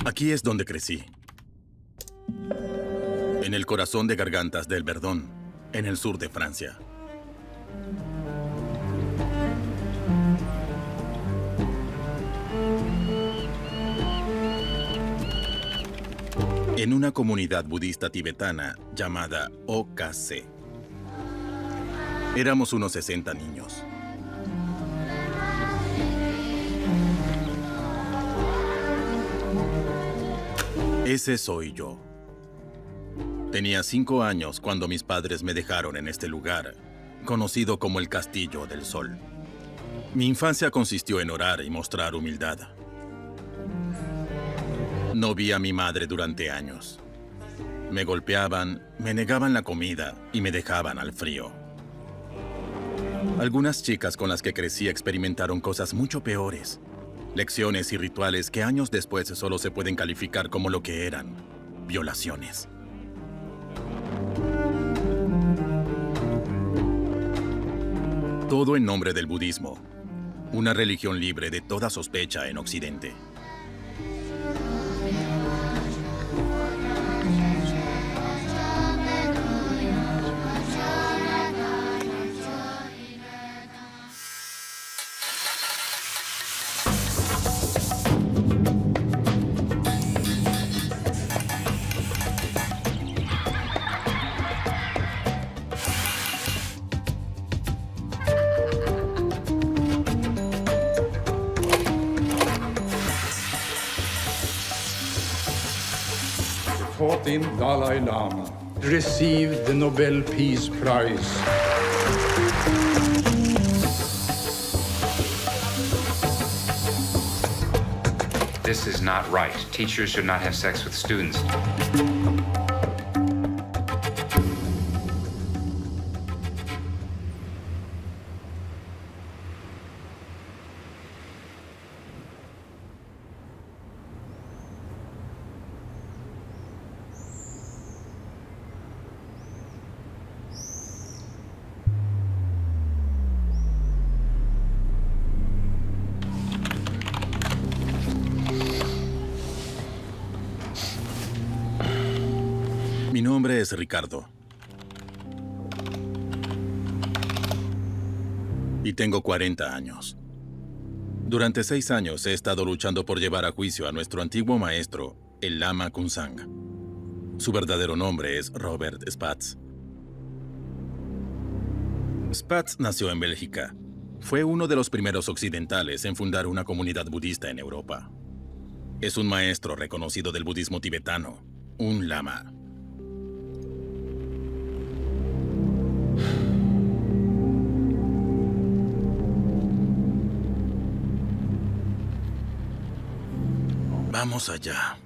Aquí es donde crecí. En el corazón de Gargantas del Verdón, en el sur de Francia. En una comunidad budista tibetana llamada OKC. Éramos unos 60 niños. Ese soy yo. Tenía 5 años cuando mis padres me dejaron en este lugar, conocido como el Castillo del Sol. Mi infancia consistió en orar y mostrar humildad. No vi a mi madre durante años. Me golpeaban, me negaban la comida y me dejaban al frío. Algunas chicas con las que crecí experimentaron cosas mucho peores. Lecciones y rituales que años después solo se pueden calificar como lo que eran: violaciones. Todo en nombre del budismo, una religión libre de toda sospecha en Occidente. The 14th Dalai Lama received the Nobel Peace Prize. This is not right. Teachers should not have sex with students. Mi nombre es Ricardo. Y tengo 40 años. Durante 6 años he estado luchando por llevar a juicio a nuestro antiguo maestro, el Lama Kunzang. Su verdadero nombre es Robert Spatz. Spatz nació en Bélgica. Fue uno de los primeros occidentales en fundar una comunidad budista en Europa. Es un maestro reconocido del budismo tibetano, un lama. Vamos allá.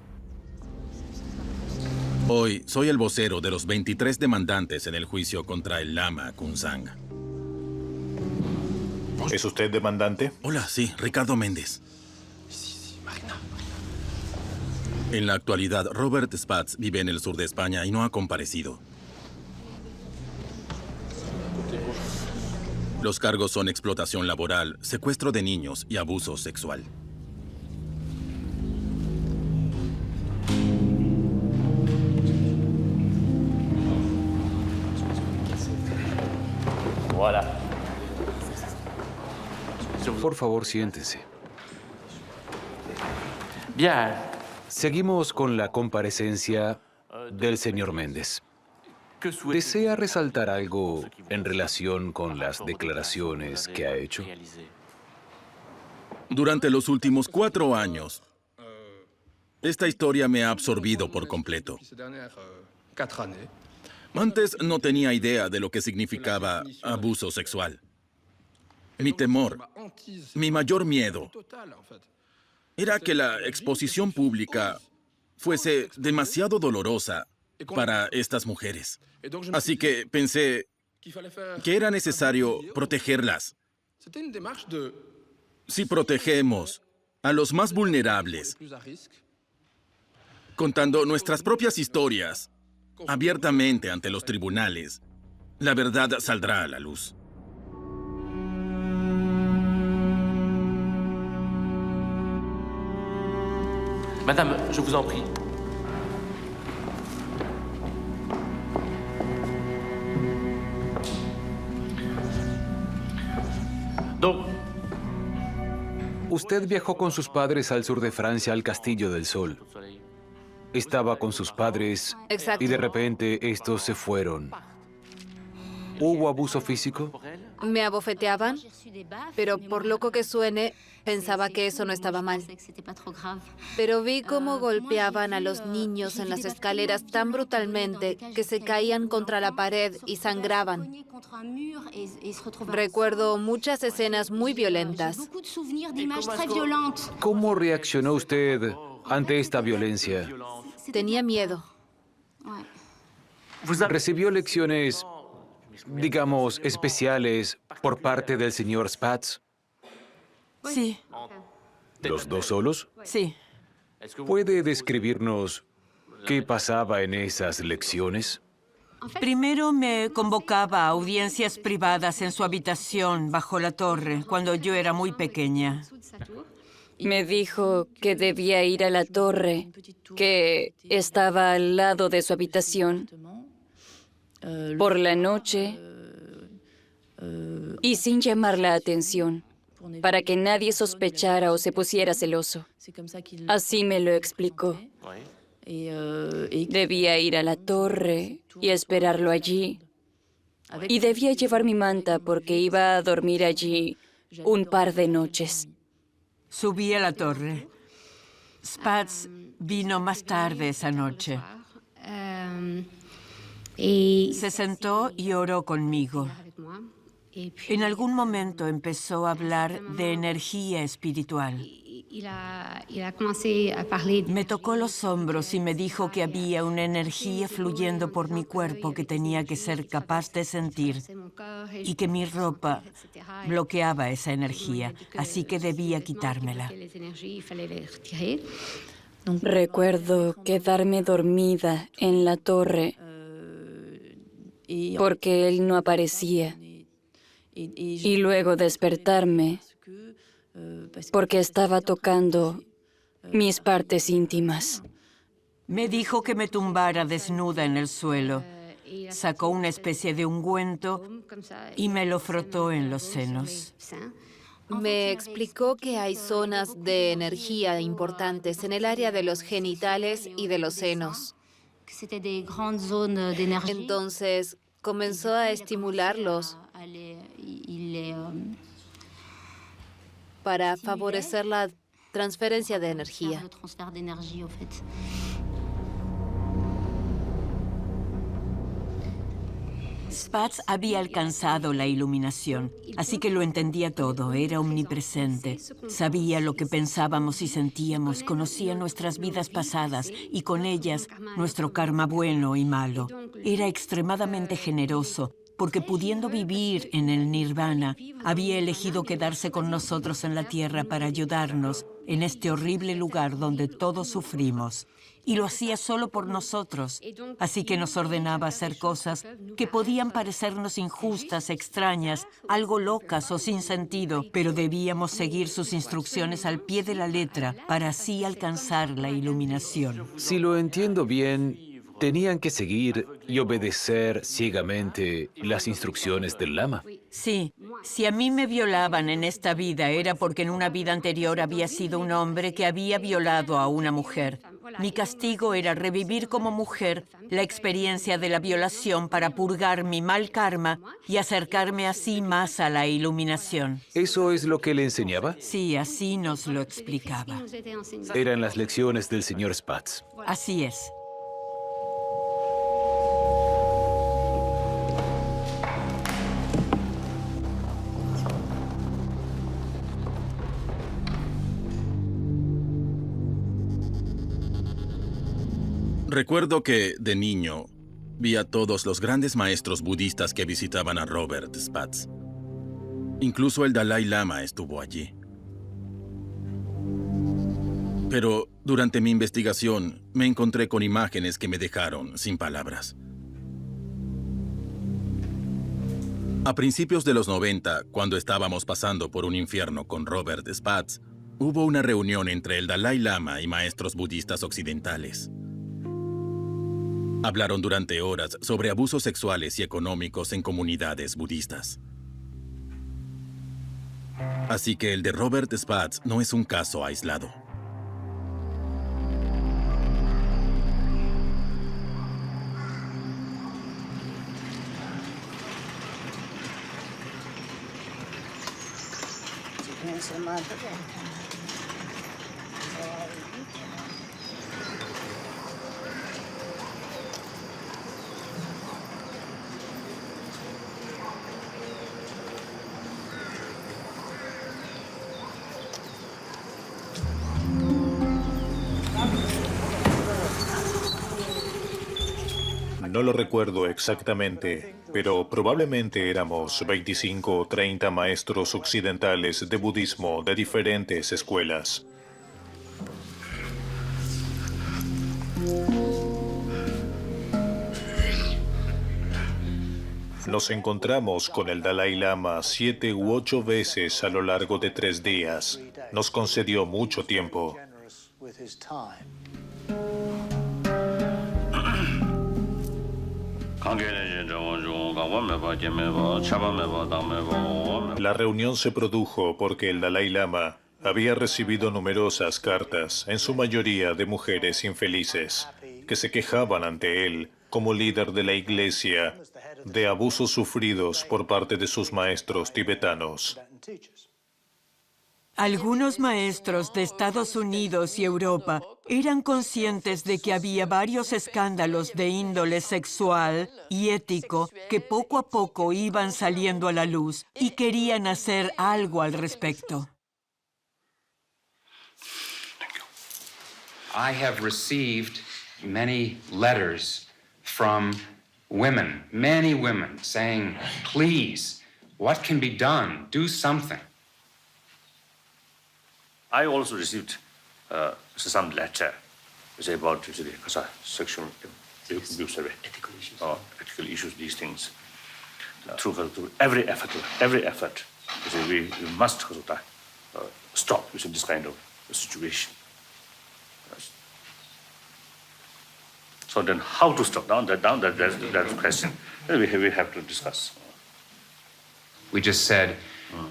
Hoy soy el vocero de los 23 demandantes en el juicio contra el Lama Kunzang. ¿Es usted demandante? Hola, sí, Ricardo Méndez. En la actualidad, Robert Spatz vive en el sur de España y no ha comparecido. Los cargos son explotación laboral, secuestro de niños y abuso sexual. Por favor, siéntense. Bien. Seguimos con la comparecencia del señor Méndez. ¿Desea resaltar algo en relación con las declaraciones que ha hecho? Durante los últimos 4 años, esta historia me ha absorbido por completo. Antes no tenía idea de lo que significaba abuso sexual. Mi temor, mi mayor miedo, era que la exposición pública fuese demasiado dolorosa para estas mujeres. Así que pensé que era necesario protegerlas. Si protegemos a los más vulnerables, contando nuestras propias historias abiertamente ante los tribunales, la verdad saldrá a la luz. Madame, je vous en prie. Donc, Usted viajó con sus padres al sur de Francia, al Castillo del Sol. Estaba con sus padres Exacto. y de repente estos se fueron. ¿Hubo abuso físico? Me abofeteaban, pero por loco que suene, pensaba que eso no estaba mal. Pero vi cómo golpeaban a los niños en las escaleras tan brutalmente que se caían contra la pared y sangraban. Recuerdo muchas escenas muy violentas. ¿Cómo reaccionó usted ante esta violencia? Tenía miedo. ¿Recibió lecciones, digamos, especiales por parte del señor Spatz? Sí, ¿Los dos solos? sí. ¿Puede describirnos qué pasaba en esas lecciones? Primero me convocaba a audiencias privadas en su habitación bajo la torre cuando yo era muy pequeña. Me dijo que debía ir a la torre, que estaba al lado de su habitación, por la noche y sin llamar la atención, para que nadie sospechara o se pusiera celoso. Así me lo explicó. Debía ir a la torre y esperarlo allí. Y debía llevar mi manta porque iba a dormir allí un par de noches. Subí a la torre. Spatz vino más tarde esa noche. Se sentó y oró conmigo. En algún momento empezó a hablar de energía espiritual. Me tocó los hombros y me dijo que había una energía fluyendo por mi cuerpo que tenía que ser capaz de sentir y que mi ropa bloqueaba esa energía, así que debía quitármela. Recuerdo quedarme dormida en la torre porque él no aparecía. Y luego despertarme porque estaba tocando mis partes íntimas. Me dijo que me tumbara desnuda en el suelo. Sacó una especie de ungüento y me lo frotó en los senos. Me explicó que hay zonas de energía importantes en el área de los genitales y de los senos. Entonces comenzó a estimularlos para favorecer la transferencia de energía. Spatz había alcanzado la iluminación, así que lo entendía todo, era omnipresente. Sabía lo que pensábamos y sentíamos, conocía nuestras vidas pasadas y con ellas nuestro karma bueno y malo. Era extremadamente generoso, porque pudiendo vivir en el nirvana, había elegido quedarse con nosotros en la tierra para ayudarnos en este horrible lugar donde todos sufrimos. Y lo hacía solo por nosotros, así que nos ordenaba hacer cosas que podían parecernos injustas, extrañas, algo locas o sin sentido, pero debíamos seguir sus instrucciones al pie de la letra para así alcanzar la iluminación. Si lo entiendo bien, tenían que seguir y obedecer ciegamente las instrucciones del lama. Sí, si a mí me violaban en esta vida era porque en una vida anterior había sido un hombre que había violado a una mujer. Mi castigo era revivir como mujer la experiencia de la violación para purgar mi mal karma y acercarme así más a la iluminación. ¿Eso es lo que le enseñaba? Sí, así nos lo explicaba. Eran las lecciones del señor Spatz. Así es. Recuerdo que, de niño, vi a todos los grandes maestros budistas que visitaban a Robert Spatz. Incluso el Dalai Lama estuvo allí. Pero durante mi investigación me encontré con imágenes que me dejaron sin palabras. A principios de los 90, cuando estábamos pasando por un infierno con Robert Spatz, Hubo una reunión entre el Dalai Lama y maestros budistas occidentales. Hablaron durante horas sobre abusos sexuales y económicos en comunidades budistas. Así que el de Robert Spatz no es un caso aislado. No lo recuerdo exactamente, pero probablemente éramos 25 o 30 maestros occidentales de budismo de diferentes escuelas. Nos encontramos con el Dalai Lama 7 u 8 veces a lo largo de 3 días. Nos concedió mucho tiempo. La reunión se produjo porque el Dalai Lama había recibido numerosas cartas, en su mayoría de mujeres infelices, que se quejaban ante él, como líder de la iglesia, de abusos sufridos por parte de sus maestros tibetanos. Algunos maestros de Estados Unidos y Europa eran conscientes de que había varios escándalos de índole sexual y ético que poco a poco iban saliendo a la luz y querían hacer algo al respecto. I have received many letters from women, many women, saying, please, what can be done? Do something. I also received some letter about sexual abuse, ethical issues, these things. Through every effort, we must stop this kind of situation. So then, how to stop? That's the question. We have to discuss. We just said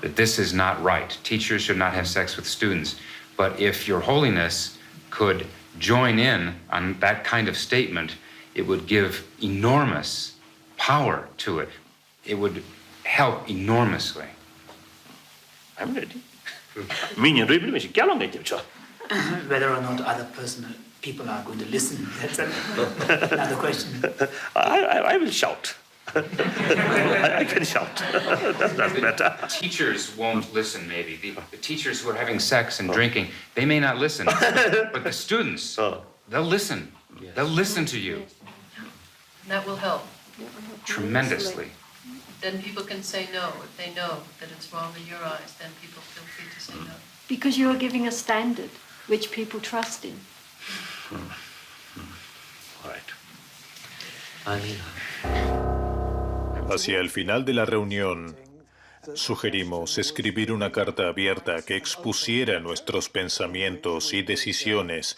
that this is not right. Teachers should not have sex with students. But if Your Holiness could join in on that kind of statement, it would give enormous power to it. It would help enormously. I'm ready. Whether or not other people are going to listen, that's another question. I will shout. I can shout. That's better. Teachers won't listen, maybe. The teachers who are having sex and drinking, they may not listen. But the students, they'll listen. They'll listen to you. That will help. Tremendously. Then people can say no. If they know that it's wrong in your eyes, then people feel free to say no. Because you are giving a standard which people trust in. Right. Hacia el final de la reunión, sugerimos escribir una carta abierta que expusiera nuestros pensamientos y decisiones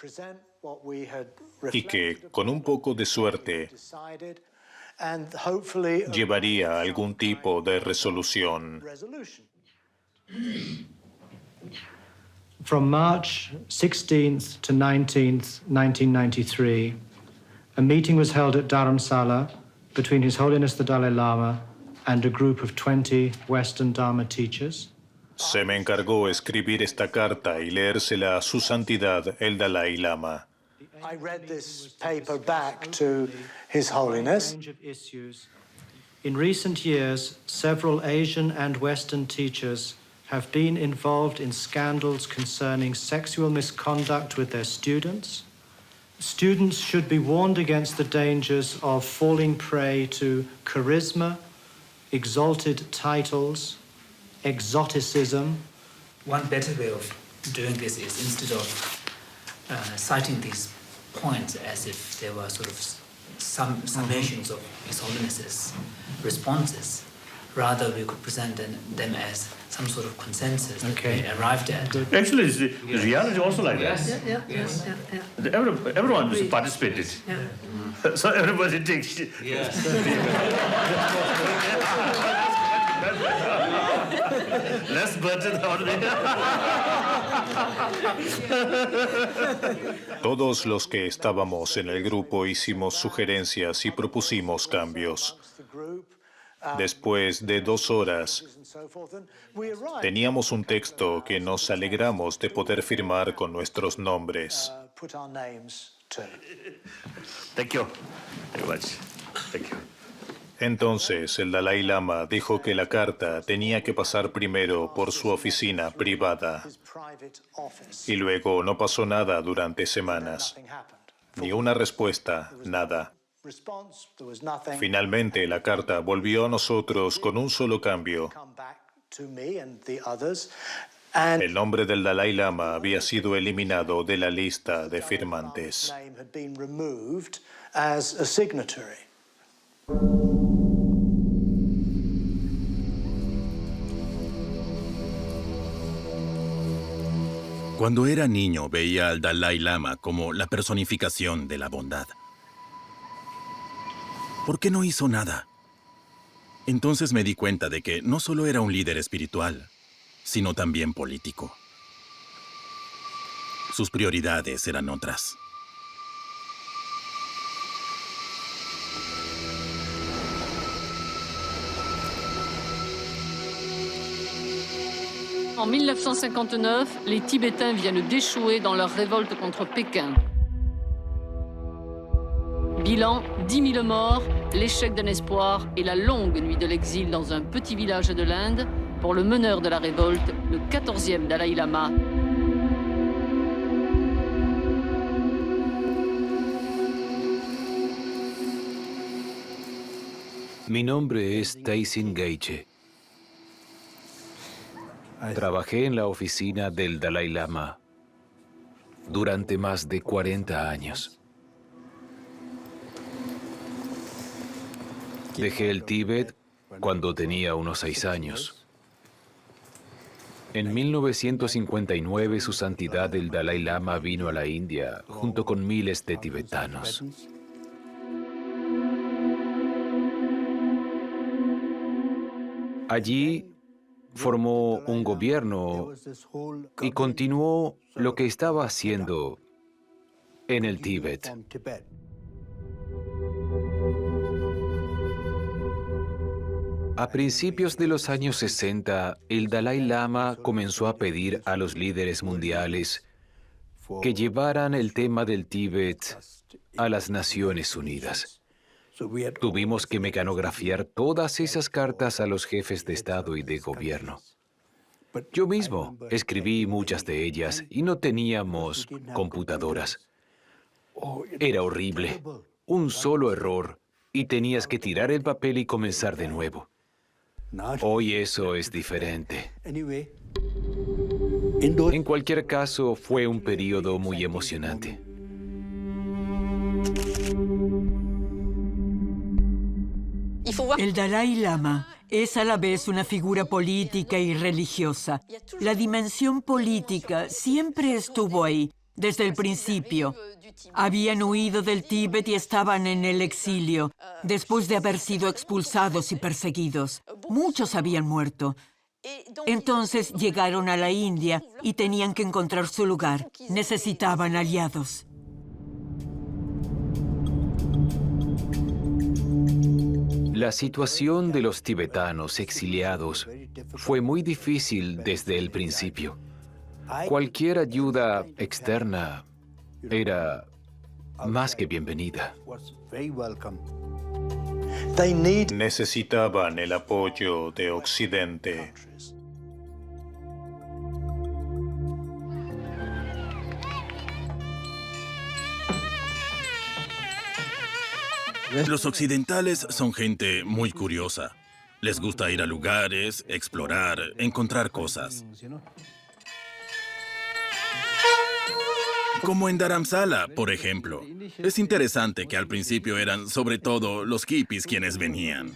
y que, con un poco de suerte, llevaría a algún tipo de resolución. From March 16th to 19th, 1993, a meeting was held at Dharamsala between His Holiness the Dalai Lama and a group of 20 Western Dharma teachers. Se me encargó escribir esta carta y leérsela a su santidad el Dalai Lama. I read this paper back to His Holiness. In recent years, several Asian and Western teachers have been involved in scandals concerning sexual misconduct with their students. Students should be warned against the dangers of falling prey to charisma, exalted titles, exoticism. One better way of doing this is, instead of citing these points as if they were sort of summations of His Holiness's responses, rather we could present them as some sort of consensus that we arrived at. Actually, it's the reality also like that. Everyone participated. So everybody takes. Less budget already. Todos los que estábamos en el grupo hicimos sugerencias y propusimos cambios. Después de 2 horas, teníamos un texto que nos alegramos de poder firmar con nuestros nombres. Thank you very much. Thank you. Entonces el Dalai Lama dijo que la carta tenía que pasar primero por su oficina privada. Y luego no pasó nada durante semanas. Ni una respuesta, nada. Finalmente la carta volvió a nosotros con un solo cambio. El nombre del Dalai Lama había sido eliminado de la lista de firmantes. Cuando era niño veía al Dalai Lama como la personificación de la bondad. ¿Por qué no hizo nada? Entonces me di cuenta de que no solo era un líder espiritual, sino también político. Sus prioridades eran otras. En 1959, les Tibétains viennent d'échouer dans leur révolte contre Pékin. Bilan, 10 000 morts, l'échec d'un espoir et la longue nuit de l'exil dans un petit village de l'Inde pour le meneur de la révolte, le 14e Dalai Lama. Mi nombre es Tenzin Gyatso. Trabajé en la oficina del Dalai Lama durante más de 40 años. Dejé el Tíbet cuando tenía unos 6 años. En 1959, Su Santidad el Dalai Lama vino a la India junto con miles de tibetanos. Allí formó un gobierno y continuó lo que estaba haciendo en el Tíbet. A principios de los años 60, el Dalai Lama comenzó a pedir a los líderes mundiales que llevaran el tema del Tíbet a las Naciones Unidas. Tuvimos que mecanografiar todas esas cartas a los jefes de Estado y de gobierno. Yo mismo escribí muchas de ellas y no teníamos computadoras. Era horrible. Un solo error y tenías que tirar el papel y comenzar de nuevo. Hoy eso es diferente. En cualquier caso, fue un periodo muy emocionante. El Dalai Lama es a la vez una figura política y religiosa. La dimensión política siempre estuvo ahí, desde el principio. Habían huido del Tíbet y estaban en el exilio, después de haber sido expulsados y perseguidos. Muchos habían muerto. Entonces llegaron a la India y tenían que encontrar su lugar. Necesitaban aliados. La situación de los tibetanos exiliados fue muy difícil desde el principio. Cualquier ayuda externa era más que bienvenida. Necesitaban el apoyo de Occidente. Los occidentales son gente muy curiosa. Les gusta ir a lugares, explorar, encontrar cosas. Como en Dharamsala, por ejemplo. Es interesante que al principio eran sobre todo los hippies quienes venían.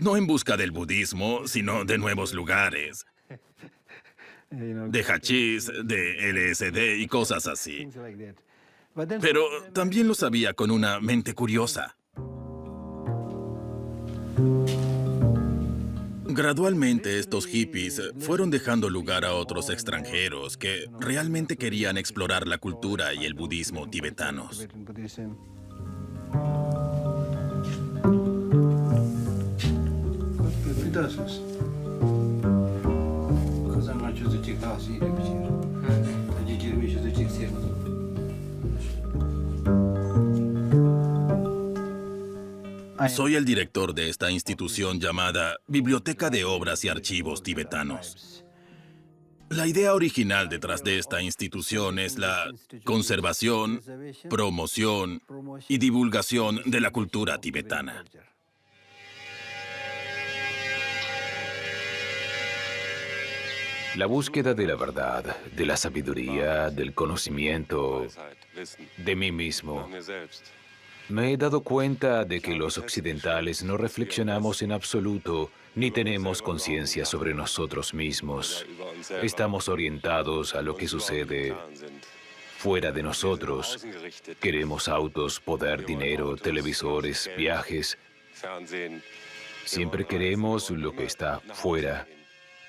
No en busca del budismo, sino de nuevos lugares. De hachís, de LSD y cosas así. Pero también lo sabía con una mente curiosa. Gradualmente estos hippies fueron dejando lugar a otros extranjeros que realmente querían explorar la cultura y el budismo tibetanos. Soy el director de esta institución llamada Biblioteca de Obras y Archivos Tibetanos. La idea original detrás de esta institución es la conservación, promoción y divulgación de la cultura tibetana. La búsqueda de la verdad, de la sabiduría, del conocimiento, de mí mismo. Me he dado cuenta de que los occidentales no reflexionamos en absoluto ni tenemos conciencia sobre nosotros mismos. Estamos orientados a lo que sucede fuera de nosotros. Queremos autos, poder, dinero, televisores, viajes. Siempre queremos lo que está fuera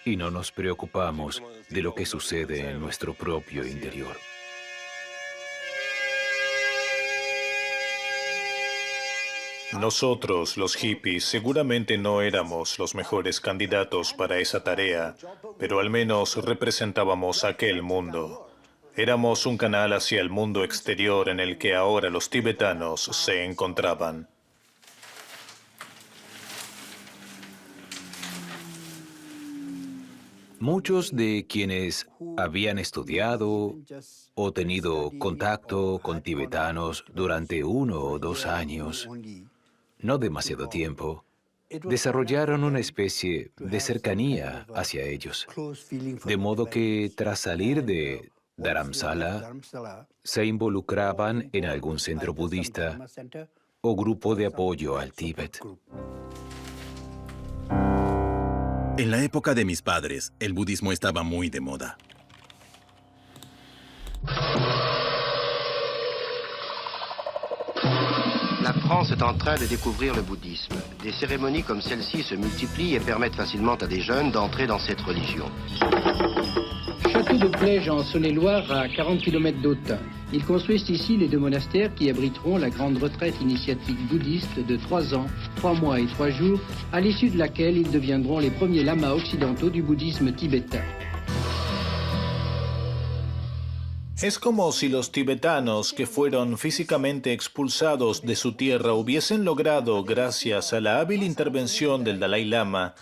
y no nos preocupamos de lo que sucede en nuestro propio interior. Nosotros, los hippies, seguramente no éramos los mejores candidatos para esa tarea, pero al menos representábamos aquel mundo. Éramos un canal hacia el mundo exterior en el que ahora los tibetanos se encontraban. Muchos de quienes habían estudiado o tenido contacto con tibetanos durante 1 o 2 años, no demasiado tiempo, desarrollaron una especie de cercanía hacia ellos. De modo que tras salir de Dharamsala, se involucraban en algún centro budista o grupo de apoyo al Tíbet. En la época de mis padres, el budismo estaba muy de moda. La France est en train de découvrir le bouddhisme. Des cérémonies comme celle-ci se multiplient et permettent facilement à des jeunes d'entrer dans cette religion. Château de Plège en Saône-et-Loire, à 40 km d'Autun. Ils construisent ici les 2 monastères qui abriteront la grande retraite initiatique bouddhiste de 3 ans, 3 mois et 3 jours, à l'issue de laquelle ils deviendront les premiers lamas occidentaux du bouddhisme tibétain. Es como si los tibetanos que fueron físicamente expulsados de su tierra hubiesen logrado, gracias a la hábil intervención del Dalai Lama,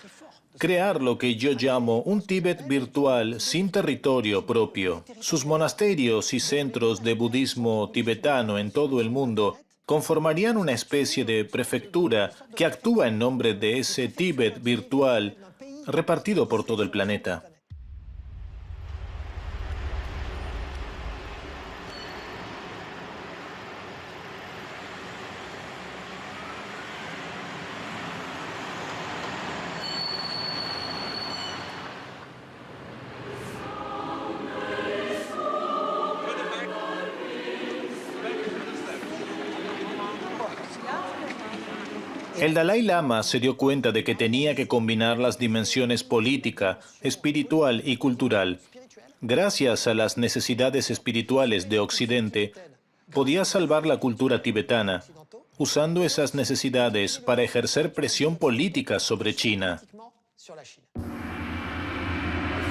crear lo que yo llamo un Tíbet virtual sin territorio propio. Sus monasterios y centros de budismo tibetano en todo el mundo conformarían una especie de prefectura que actúa en nombre de ese Tíbet virtual repartido por todo el planeta. El Dalai Lama se dio cuenta de que tenía que combinar las dimensiones política, espiritual y cultural. Gracias a las necesidades espirituales de Occidente, podía salvar la cultura tibetana, usando esas necesidades para ejercer presión política sobre China.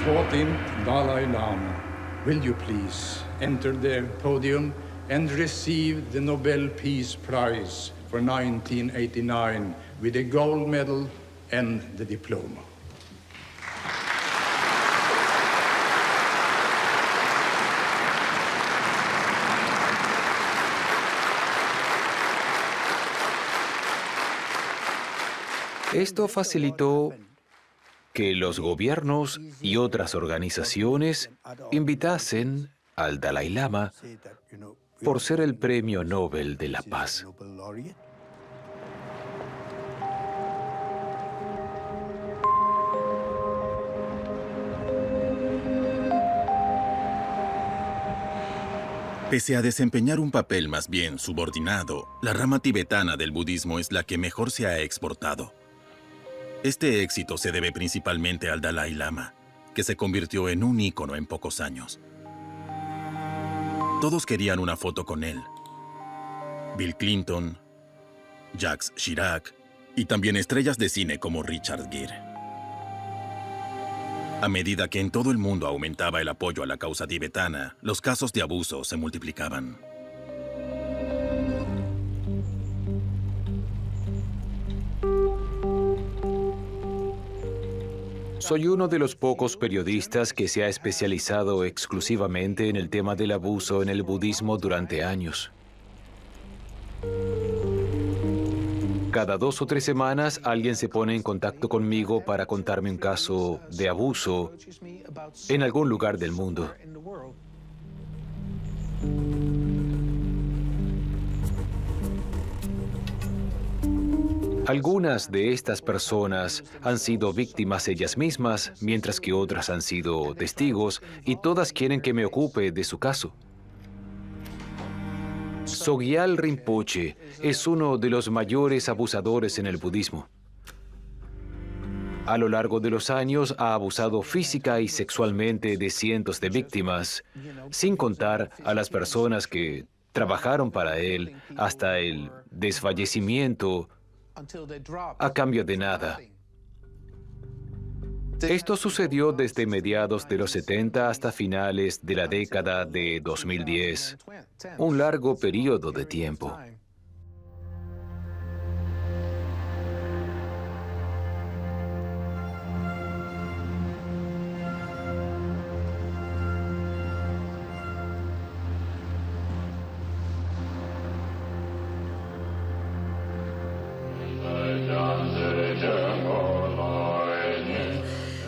14th Dalai Lama, will you please enter the podium and receive the Nobel Peace Prize for 1989 with a gold medal and the diploma. Esto facilitó que los gobiernos y otras organizaciones invitasen al Dalai Lama por ser el Premio Nobel de la Paz. Pese a desempeñar un papel más bien subordinado, la rama tibetana del budismo es la que mejor se ha exportado. Este éxito se debe principalmente al Dalai Lama, que se convirtió en un ícono en pocos años. Todos querían una foto con él. Bill Clinton, Jacques Chirac y también estrellas de cine como Richard Gere. A medida que en todo el mundo aumentaba el apoyo a la causa tibetana, los casos de abuso se multiplicaban. Soy uno de los pocos periodistas que se ha especializado exclusivamente en el tema del abuso en el budismo durante años. Cada 2 o 3 semanas alguien se pone en contacto conmigo para contarme un caso de abuso en algún lugar del mundo. Algunas de estas personas han sido víctimas ellas mismas, mientras que otras han sido testigos, y todas quieren que me ocupe de su caso. Sogyal Rinpoche es uno de los mayores abusadores en el budismo. A lo largo de los años ha abusado física y sexualmente de cientos de víctimas, sin contar a las personas que trabajaron para él hasta el desfallecimiento a cambio de nada. Esto sucedió desde mediados de los 70 hasta finales de la década de 2010, un largo periodo de tiempo.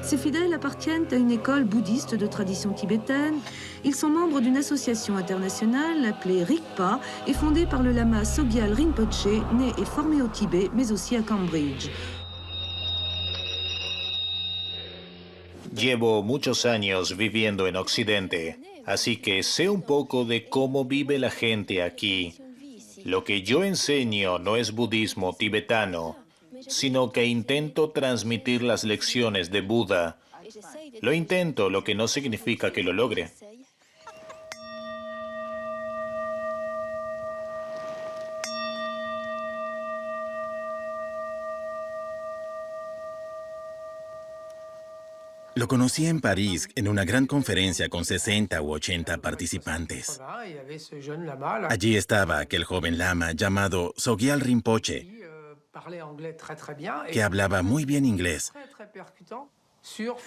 Ces fidèles appartiennent à une école bouddhiste de tradition tibétaine. Ils sont membres d'une association internationale appelée Rigpa et fondée par le lama Sogyal Rinpoche, né et formé au Tibet, mais aussi à Cambridge. Llevo muchos años viviendo en Occidente, así que sé un poco de cómo vive la gente aquí. Lo que yo enseño no es budismo tibetano, sino que intento transmitir las lecciones de Buda. Lo intento, lo que no significa que lo logre. Lo conocí en París en una gran conferencia con 60 u 80 participantes. Allí estaba aquel joven lama llamado Sogyal Rinpoche, que hablaba muy bien inglés.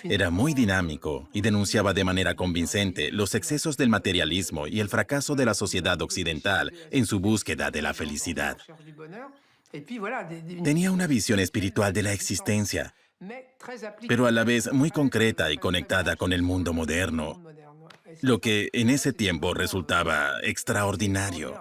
Era muy dinámico y denunciaba de manera convincente los excesos del materialismo y el fracaso de la sociedad occidental en su búsqueda de la felicidad. Tenía una visión espiritual de la existencia, pero a la vez muy concreta y conectada con el mundo moderno, lo que en ese tiempo resultaba extraordinario.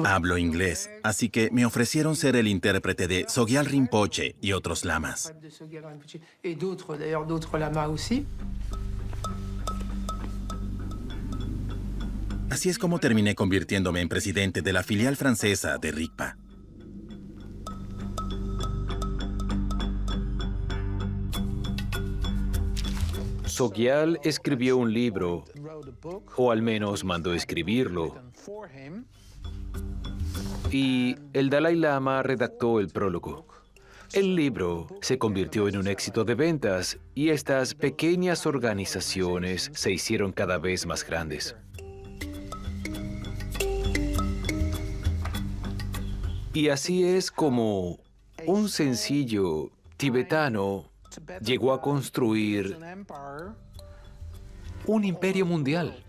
Hablo inglés, así que me ofrecieron ser el intérprete de Sogyal Rinpoche y otros lamas. Así es como terminé convirtiéndome en presidente de la filial francesa de Rigpa. Sogyal escribió un libro, o al menos mandó escribirlo, y el Dalai Lama redactó el prólogo. El libro se convirtió en un éxito de ventas y estas pequeñas organizaciones se hicieron cada vez más grandes. Y así es como un sencillo tibetano llegó a construir un imperio mundial.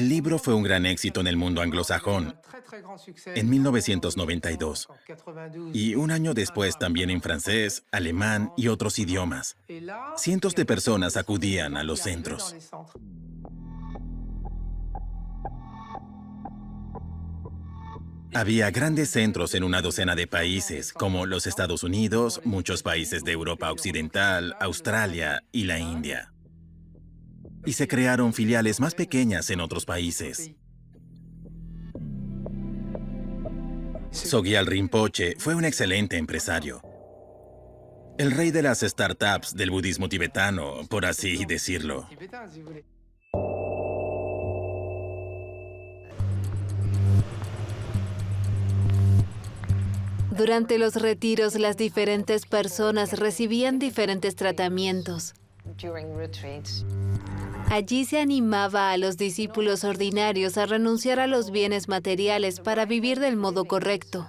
El libro fue un gran éxito en el mundo anglosajón en 1992 y un año después también en francés, alemán y otros idiomas. Cientos de personas acudían a los centros. Había grandes centros en una docena de países, como los Estados Unidos, muchos países de Europa Occidental, Australia y la India. Y se crearon filiales más pequeñas en otros países. Sogyal Rinpoche fue un excelente empresario. El rey de las startups del budismo tibetano, por así decirlo. Durante los retiros, las diferentes personas recibían diferentes tratamientos. Allí se animaba a los discípulos ordinarios a renunciar a los bienes materiales para vivir del modo correcto.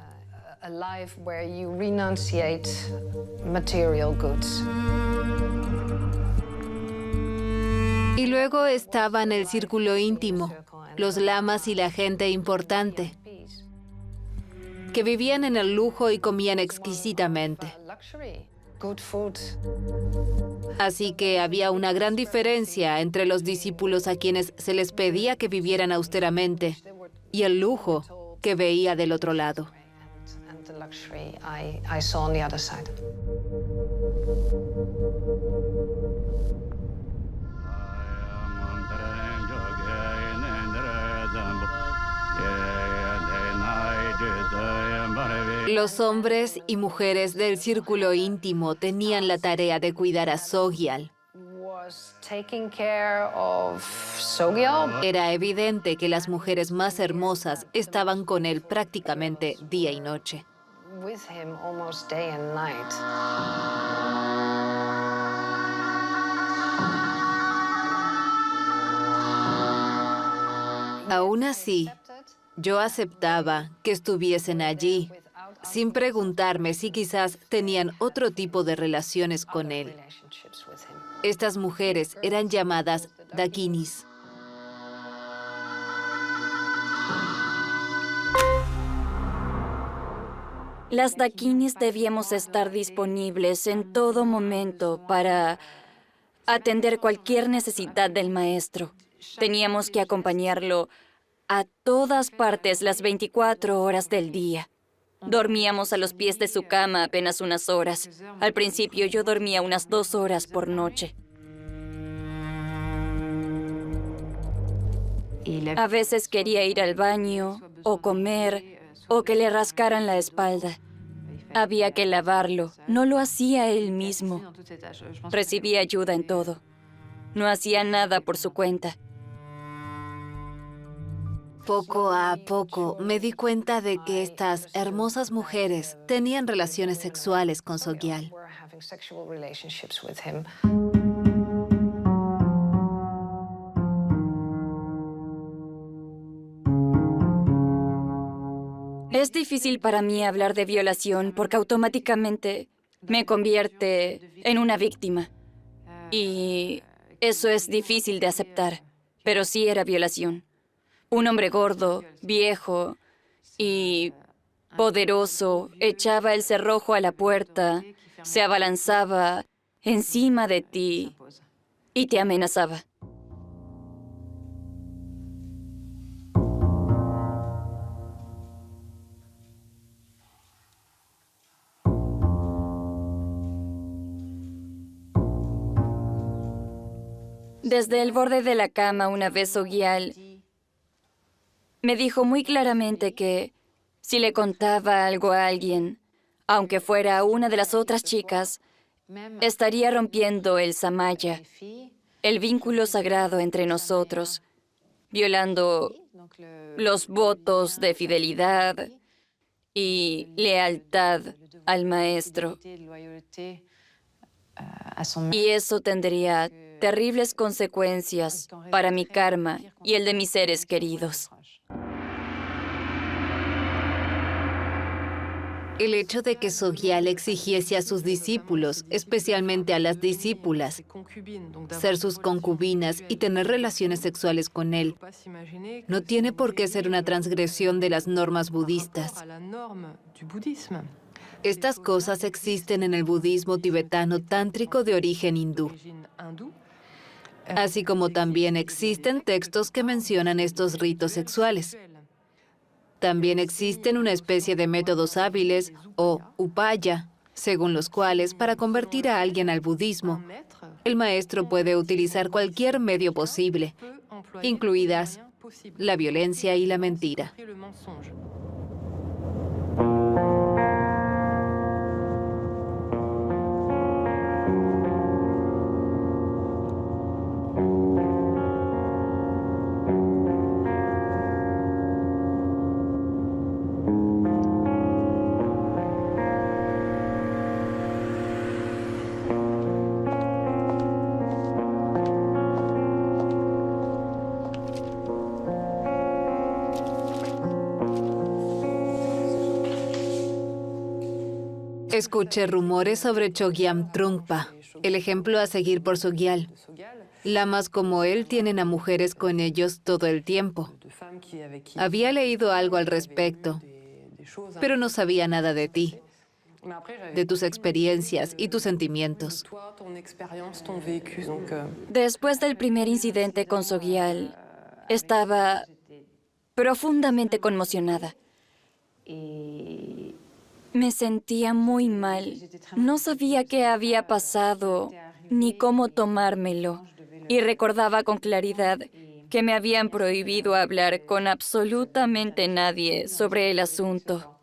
Y luego estaban el círculo íntimo, los lamas y la gente importante, que vivían en el lujo y comían exquisitamente. Así que había una gran diferencia entre los discípulos a quienes se les pedía que vivieran austeramente y el lujo que veía del otro lado. Los hombres y mujeres del círculo íntimo tenían la tarea de cuidar a Sogyal. Era evidente que las mujeres más hermosas estaban con él prácticamente día y noche. Aún así, yo aceptaba que estuviesen allí, sin preguntarme si quizás tenían otro tipo de relaciones con él. Estas mujeres eran llamadas dakinis. Las dakinis debíamos estar disponibles en todo momento para atender cualquier necesidad del maestro. Teníamos que acompañarlo a todas partes las 24 horas del día. Dormíamos a los pies de su cama apenas unas horas. Al principio yo dormía unas 2 horas por noche. A veces quería ir al baño, o comer, o que le rascaran la espalda. Había que lavarlo. No lo hacía él mismo. Recibía ayuda en todo. No hacía nada por su cuenta. Poco a poco me di cuenta de que estas hermosas mujeres tenían relaciones sexuales con Sogyal. Es difícil para mí hablar de violación porque automáticamente me convierte en una víctima. Y eso es difícil de aceptar, pero sí era violación. Un hombre gordo, viejo y poderoso echaba el cerrojo a la puerta, se abalanzaba encima de ti y te amenazaba. Desde el borde de la cama una vez Sogyal me dijo muy claramente que si le contaba algo a alguien, aunque fuera una de las otras chicas, estaría rompiendo el samaya, el vínculo sagrado entre nosotros, violando los votos de fidelidad y lealtad al maestro. Y eso tendría terribles consecuencias para mi karma y el de mis seres queridos. El hecho de que Sogyal exigiese a sus discípulos, especialmente a las discípulas, ser sus concubinas y tener relaciones sexuales con él, no tiene por qué ser una transgresión de las normas budistas. Estas cosas existen en el budismo tibetano tántrico de origen hindú, así como también existen textos que mencionan estos ritos sexuales. También existen una especie de métodos hábiles, o upaya, según los cuales, para convertir a alguien al budismo, el maestro puede utilizar cualquier medio posible, incluidas la violencia y la mentira. Escuché rumores sobre Chogyam Trungpa, el ejemplo a seguir por Sogyal. Lamas como él tienen a mujeres con ellos todo el tiempo. Había leído algo al respecto, pero no sabía nada de ti, de tus experiencias y tus sentimientos. Después del primer incidente con Sogyal, estaba profundamente conmocionada. Me sentía muy mal. No sabía qué había pasado ni cómo tomármelo. Y recordaba con claridad que me habían prohibido hablar con absolutamente nadie sobre el asunto.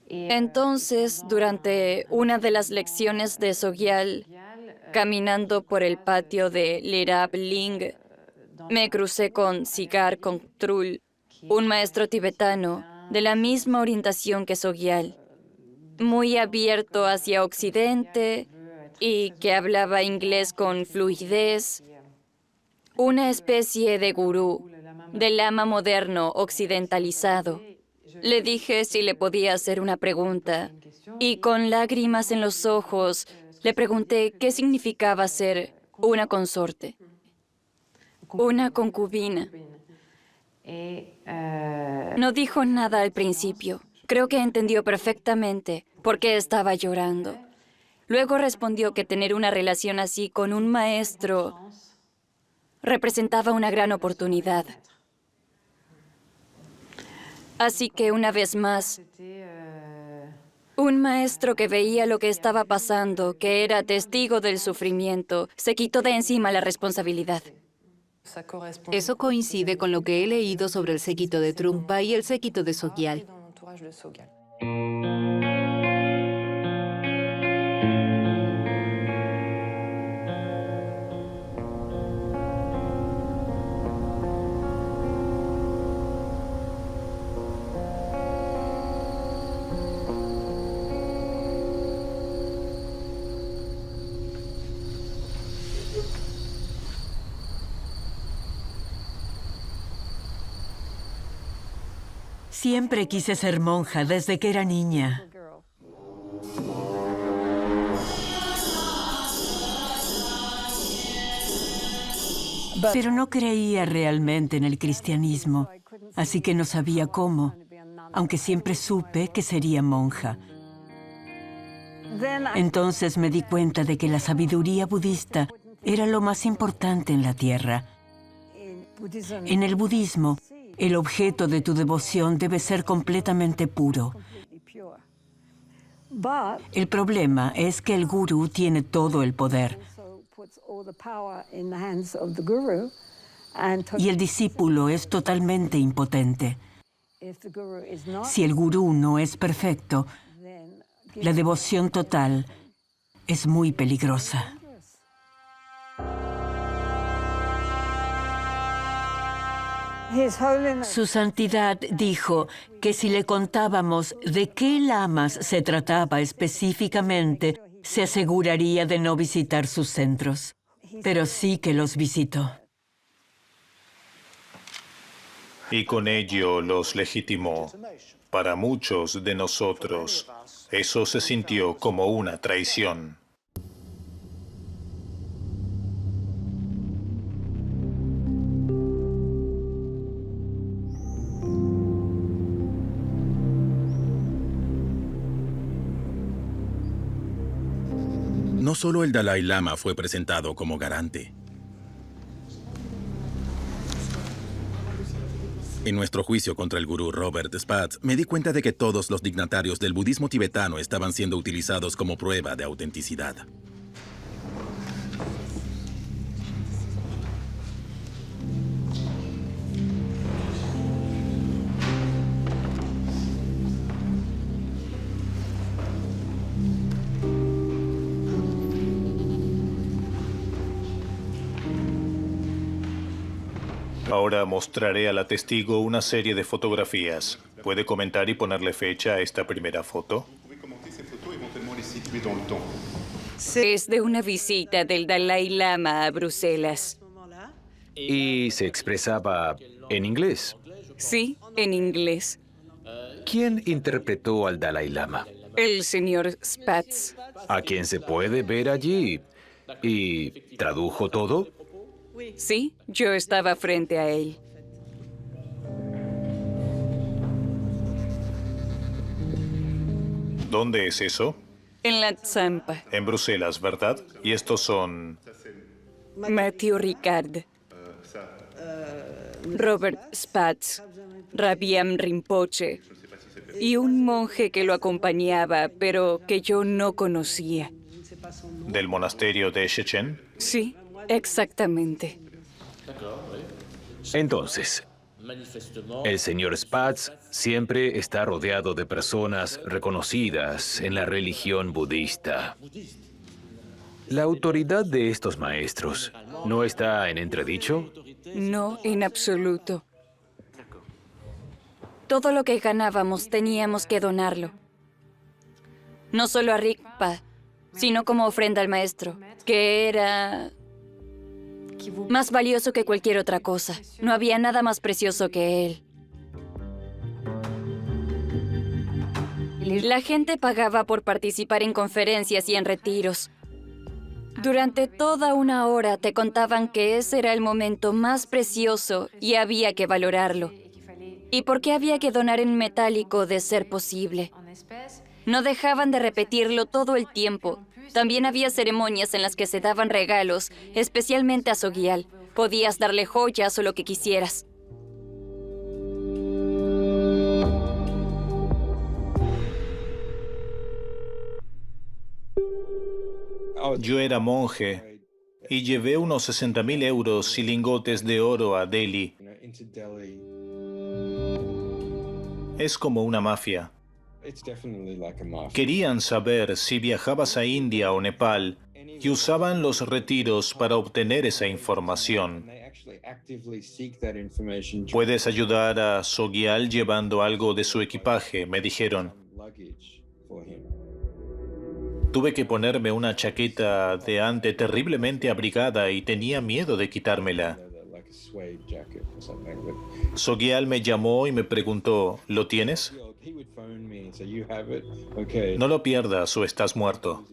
Entonces, durante una de las lecciones de Sogyal, caminando por el patio de Lerab Ling, me crucé con Sigar Kongtrul, un maestro tibetano de la misma orientación que Sogyal, muy abierto hacia Occidente y que hablaba inglés con fluidez, una especie de gurú, de lama moderno occidentalizado. Le dije si le podía hacer una pregunta y con lágrimas en los ojos le pregunté qué significaba ser una consorte, una concubina. No dijo nada al principio. Creo que entendió perfectamente por qué estaba llorando. Luego respondió que tener una relación así con un maestro representaba una gran oportunidad. Así que una vez más, un maestro que veía lo que estaba pasando, que era testigo del sufrimiento, se quitó de encima la responsabilidad. Eso coincide con lo que he leído sobre el séquito de Trungpa y el séquito de Sogyal. Siempre quise ser monja desde que era niña. Pero no creía realmente en el cristianismo, así que no sabía cómo, aunque siempre supe que sería monja. Entonces me di cuenta de que la sabiduría budista era lo más importante en la tierra. En el budismo, el objeto de tu devoción debe ser completamente puro. El problema es que el gurú tiene todo el poder y el discípulo es totalmente impotente. Si el gurú no es perfecto, la devoción total es muy peligrosa. Su Santidad dijo que si le contábamos de qué lamas se trataba específicamente, se aseguraría de no visitar sus centros. Pero sí que los visitó. y con ello los legitimó. Para muchos de nosotros, eso se sintió como una traición. No solo el Dalai Lama fue presentado como garante. En nuestro juicio contra el gurú Robert Spatz, me di cuenta de que todos los dignatarios del budismo tibetano estaban siendo utilizados como prueba de autenticidad. Ahora mostraré a la testigo una serie de fotografías. ¿Puede comentar y ponerle fecha a esta primera foto? Es de una visita del Dalai Lama a Bruselas. Y se expresaba en inglés. Sí, en inglés. ¿Quién interpretó al Dalai Lama? El señor Spatz. ¿A quién se puede ver allí? ¿Y tradujo todo? Sí, yo estaba frente a él. ¿Dónde es eso? En la Zampa. En Bruselas, ¿verdad? Y estos son... Matthew Ricard, Robert Spatz, Rabiam Rinpoche y un monje que lo acompañaba, pero que yo no conocía. ¿Del monasterio de Shechen? Sí, exactamente. Entonces, el señor Spatz siempre está rodeado de personas reconocidas en la religión budista. ¿La autoridad de estos maestros no está en entredicho? No, en absoluto. Todo lo que ganábamos teníamos que donarlo. No solo a Rigpa, sino como ofrenda al maestro, que era más valioso que cualquier otra cosa. No había nada más precioso que él. La gente pagaba por participar en conferencias y en retiros. Durante toda una hora te contaban que ese era el momento más precioso y había que valorarlo. ¿Y por qué había que donar en metálico de ser posible? No dejaban de repetirlo todo el tiempo. También había ceremonias en las que se daban regalos, especialmente a Sogyal. Podías darle joyas o lo que quisieras. Yo era monje y llevé unos 60.000 euros y lingotes de oro a Delhi. Es como una mafia. Querían saber si viajabas a India o Nepal y usaban los retiros para obtener esa información. ¿Puedes ayudar a Sogyal llevando algo de su equipaje?, me dijeron. Tuve que ponerme una chaqueta de ante terriblemente abrigada y tenía miedo de quitármela. Sogyal me llamó y me preguntó, ¿lo tienes? No lo pierdas o estás muerto.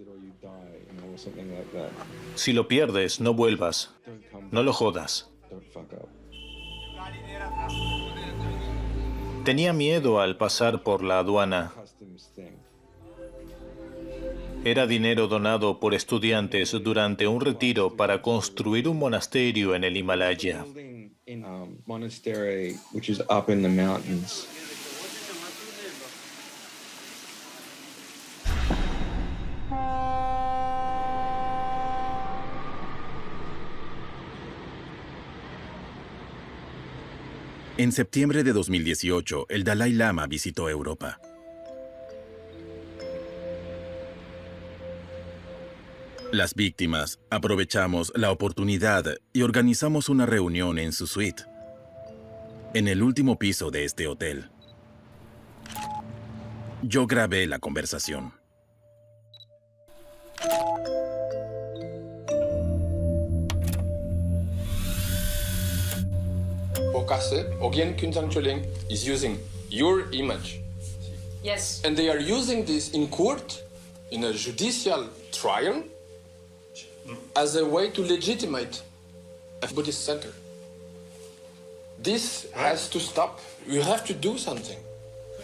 Si lo pierdes, no vuelvas. No lo jodas. Tenía miedo al pasar por la aduana. Era dinero donado por estudiantes durante un retiro para construir un monasterio en el Himalaya. En septiembre de 2018, el Dalai Lama visitó Europa. Las víctimas aprovechamos la oportunidad y organizamos una reunión en su suite, en el último piso de este hotel. Yo grabé la conversación. Kase, Ogyen Kyunsang Choling is using your image. Yes. And they are using this in court, in a judicial trial, as a way to legitimate a Buddhist center. This has to stop. We have to do something.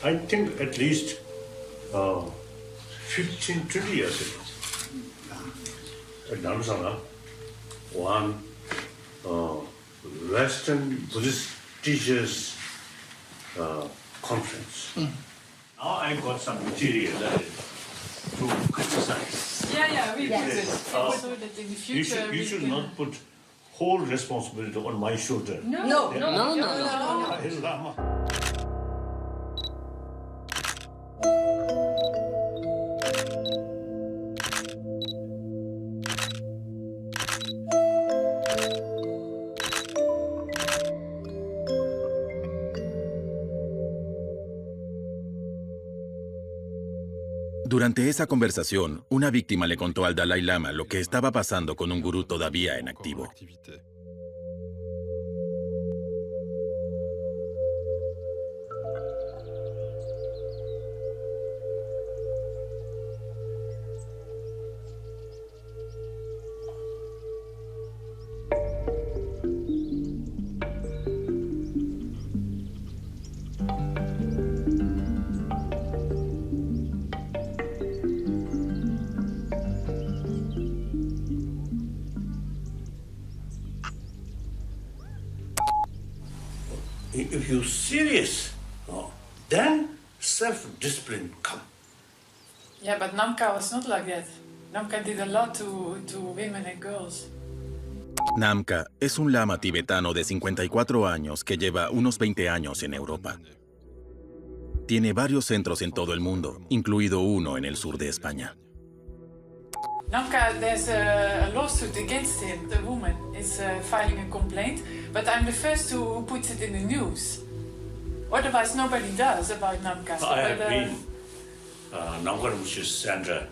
I think at least 15, 20 years ago, at Dharamsala, one Western Buddhist teachers conference. Now I got some material to criticize. Yeah, we Yes. do this. So that in the future You should not put whole responsibility on my shoulder. No. Lama. Durante esa conversación, una víctima le contó al Dalai Lama lo que estaba pasando con un gurú todavía en activo. If you're serious, then self-discipline come. Yeah, but Namka was not like that. Namka did a lot to women and girls. Namka es un lama tibetano de 54 años que lleva unos 20 años en Europa. Tiene varios centros en todo el mundo, incluido uno en el sur de España. Namka, there's a lawsuit against him. The woman is filing a complaint, but I'm the first who puts it in the news. Otherwise, nobody does about Namka. I have been Namgarmush's center.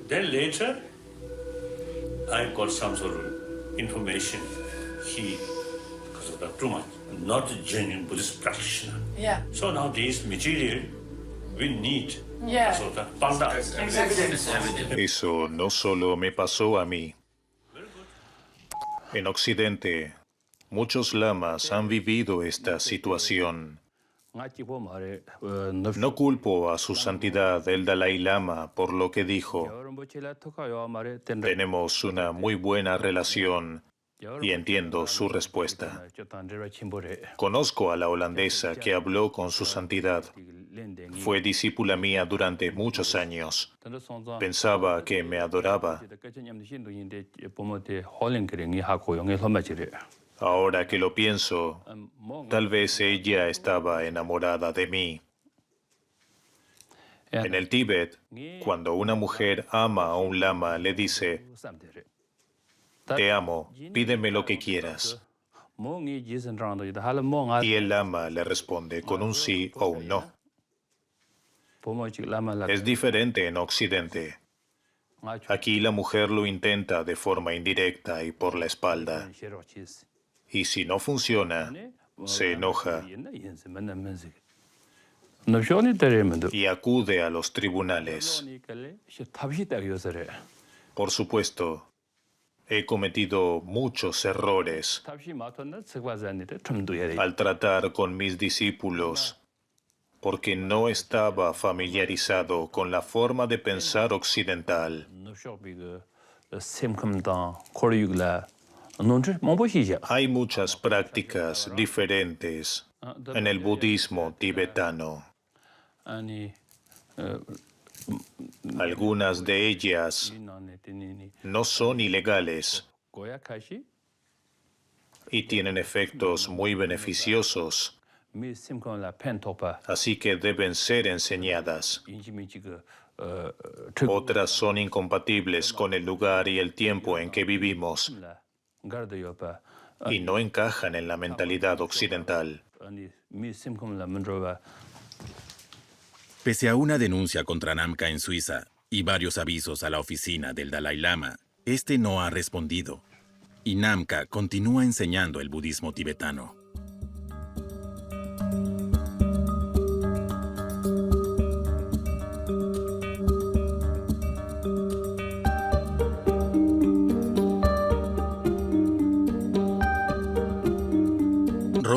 Then later, I got some sort of information. He, because of that too much, not a genuine Buddhist practitioner. Yeah. So now this material we need. Yeah. So that panda. Eso no solo me pasó a mí. En Occidente, muchos lamas han vivido esta situación. No culpo a su santidad el Dalai Lama por lo que dijo. Tenemos una muy buena relación y entiendo su respuesta. Conozco a la holandesa que habló con su santidad. Fue discípula mía durante muchos años. Pensaba que me adoraba. Ahora que lo pienso, tal vez ella estaba enamorada de mí. En el Tíbet, cuando una mujer ama a un lama, le dice: te amo, pídeme lo que quieras. Y el lama le responde con un sí o un no. Es diferente en Occidente. Aquí la mujer lo intenta de forma indirecta y por la espalda. Y si no funciona, se enoja y acude a los tribunales. Por supuesto, he cometido muchos errores al tratar con mis discípulos porque no estaba familiarizado con la forma de pensar occidental. Hay muchas prácticas diferentes en el budismo tibetano. Algunas de ellas no son ilegales y tienen efectos muy beneficiosos, así que deben ser enseñadas. Otras son incompatibles con el lugar y el tiempo en que vivimos y no encajan en la mentalidad occidental. Pese a una denuncia contra Namka en Suiza y varios avisos a la oficina del Dalai Lama, este no ha respondido, y Namka continúa enseñando el budismo tibetano.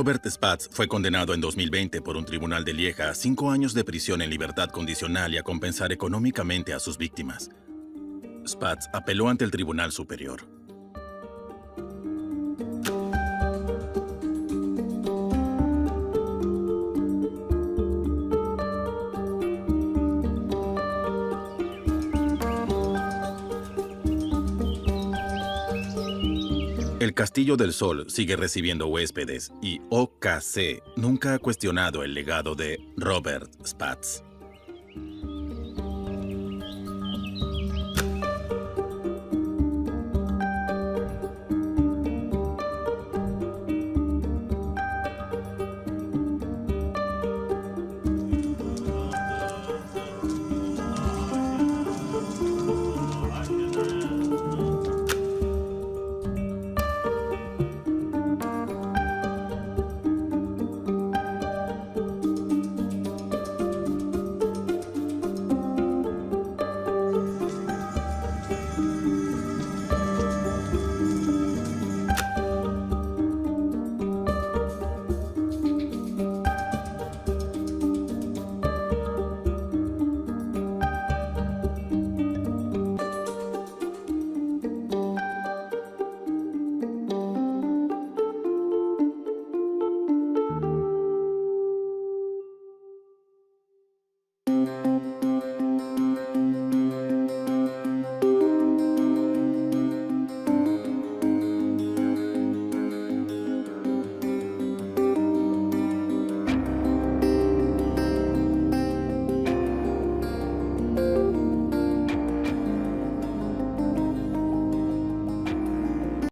Robert Spatz fue condenado en 2020 por un tribunal de Lieja a 5 años de prisión en libertad condicional y a compensar económicamente a sus víctimas. Spatz apeló ante el Tribunal Superior. El Castillo del Sol sigue recibiendo huéspedes y OKC nunca ha cuestionado el legado de Robert Spatz.